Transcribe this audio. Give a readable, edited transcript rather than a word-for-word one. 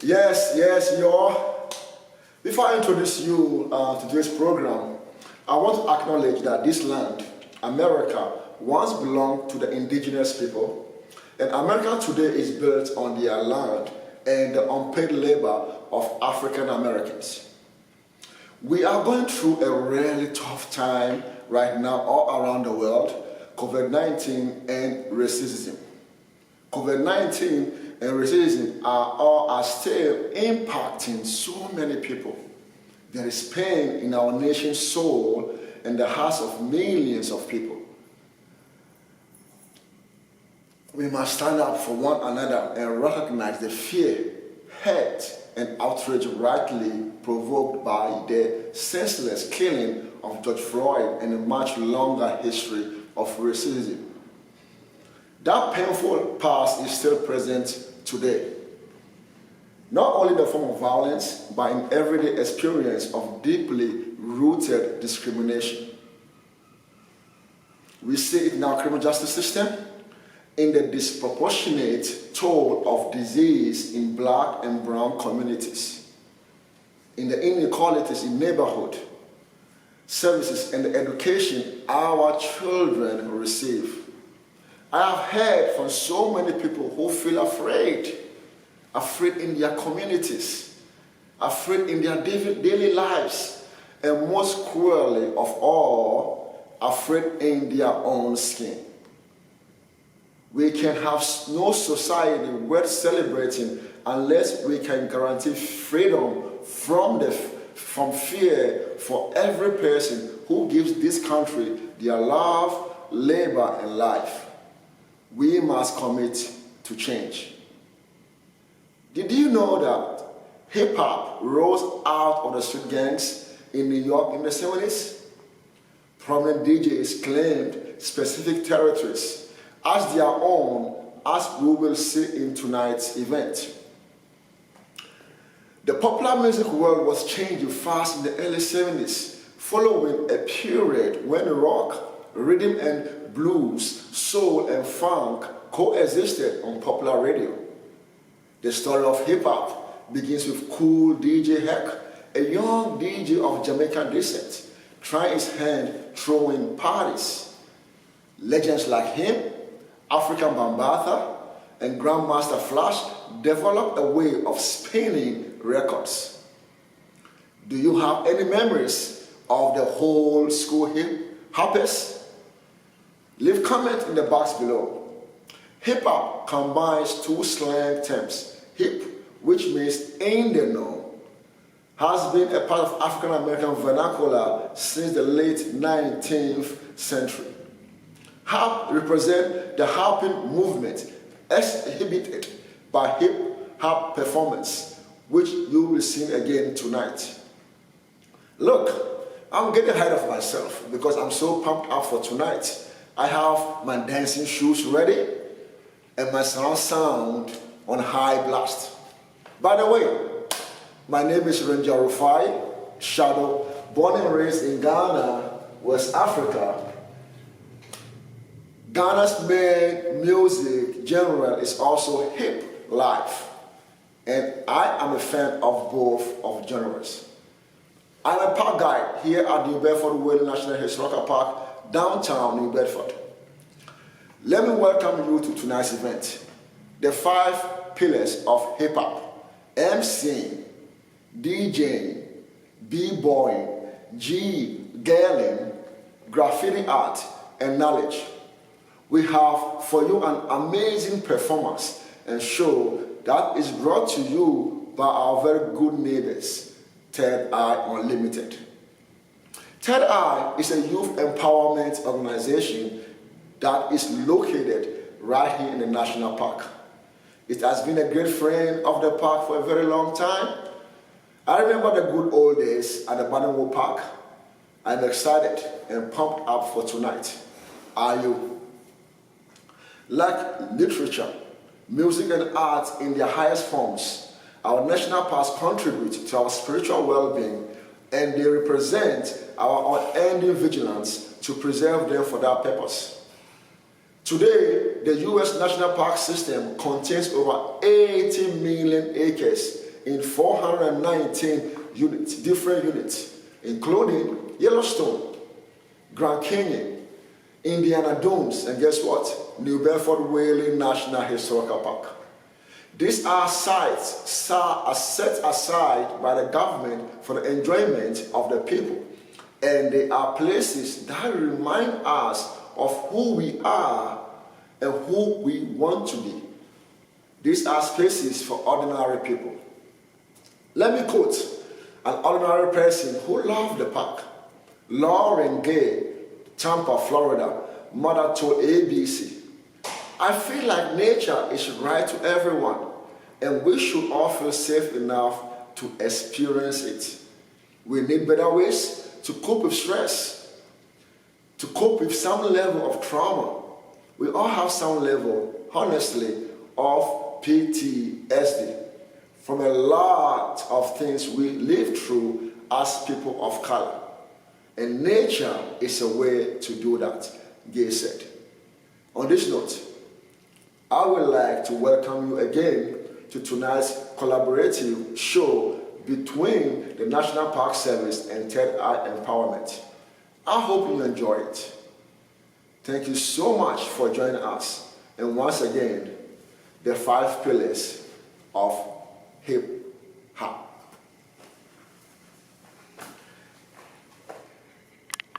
Yes, y'all. Before I introduce you to today's program, I want to acknowledge that this land, America, once belonged to the indigenous people, and America today is built on their land and the unpaid labor of African Americans. We are going through a really tough time right now all around the world, COVID-19 and racism. COVID-19 and racism are still impacting so many people. There is pain in our nation's soul and the hearts of millions of people. We must stand up for one another and recognize the fear, hate, and outrage rightly provoked by the senseless killing of George Floyd and a much longer history of racism. That painful past is still present today. Not only in the form of violence, but in everyday experience of deeply rooted discrimination. We see it in our criminal justice system, in the disproportionate toll of disease in black and brown communities, in the inequalities in neighborhood services and the education our children receive. I have heard from so many people who feel afraid in their communities, afraid in their daily lives, and most cruelly of all, afraid in their own skin. We can have no society worth celebrating unless we can guarantee freedom from fear for every person who gives this country their love, labor, and life. We must commit to change. Did you know that hip-hop rose out of the street gangs in New York in the 70s? Prominent DJs claimed specific territories as their own, as we will see in tonight's event. The popular music world was changing fast in the early 70s, following a period when rock, rhythm and blues, soul and funk coexisted on popular radio. The story of hip-hop begins with Cool DJ Heck, a young DJ of Jamaican descent, trying his hand throwing parties. Legends like him, African Bambaataa, and Grandmaster Flash developed a way of spinning records. Do you have any memories of the whole school hip-hoppers? Leave comment in the box below. Hip-hop combines two slang terms. Hip, which means in the know, has been a part of African American vernacular since the late 19th century. Hop represents the hopping movement exhibited by hip-hop performance, which you will see again tonight. Look, I'm getting ahead of myself because I'm so pumped up for tonight. I have my dancing shoes ready and my surround sound on high blast. By the way, my name is Ranger Rufai, Shadow, born and raised in Ghana, West Africa. Ghana's main music genre is also hip life, and I am a fan of both of genres. I'm a park guide here at New Bedford Whale National Historical Park, downtown New Bedford. Let me welcome you to tonight's event. The 5 pillars of hip-hop: MCing, DJing, B-boying, G-girling, graffiti art, and knowledge. We have for you an amazing performance and show that is brought to you by our very good neighbors, Third Eye Unlimited. Third Eye is a youth empowerment organization that is located right here in the National Park. It has been a great friend of the park for a very long time. I remember the good old days at the Badenwood Park. I'm excited and pumped up for tonight. Are you? Like literature, music and art in their highest forms, our national parks contribute to our spiritual well-being, and they represent our unending vigilance to preserve them for that purpose. Today, the U.S. National Park System contains over 80 million acres in 419 units, different units, including Yellowstone, Grand Canyon, Indiana Dunes, and guess what? New Bedford Whaley National Historical Park. These are sites set aside by the government for the enjoyment of the people, and they are places that remind us of who we are and who we want to be. These are spaces for ordinary people. Let me quote an ordinary person who loved the park. Lauren Gay, Tampa, Florida, mother told ABC, "I feel like nature is right to everyone, and we should all feel safe enough to experience it. We need better ways to cope with stress, to cope with some level of trauma. We all have some level, honestly, of PTSD from a lot of things we live through as people of color. And nature is a way to do that," Gay said. On this note, I would like to welcome you again to tonight's collaborative show between the National Park Service and Third Eye Empowerment. I hope you enjoy it. Thank you so much for joining us. And once again, the 5 pillars of hip hop.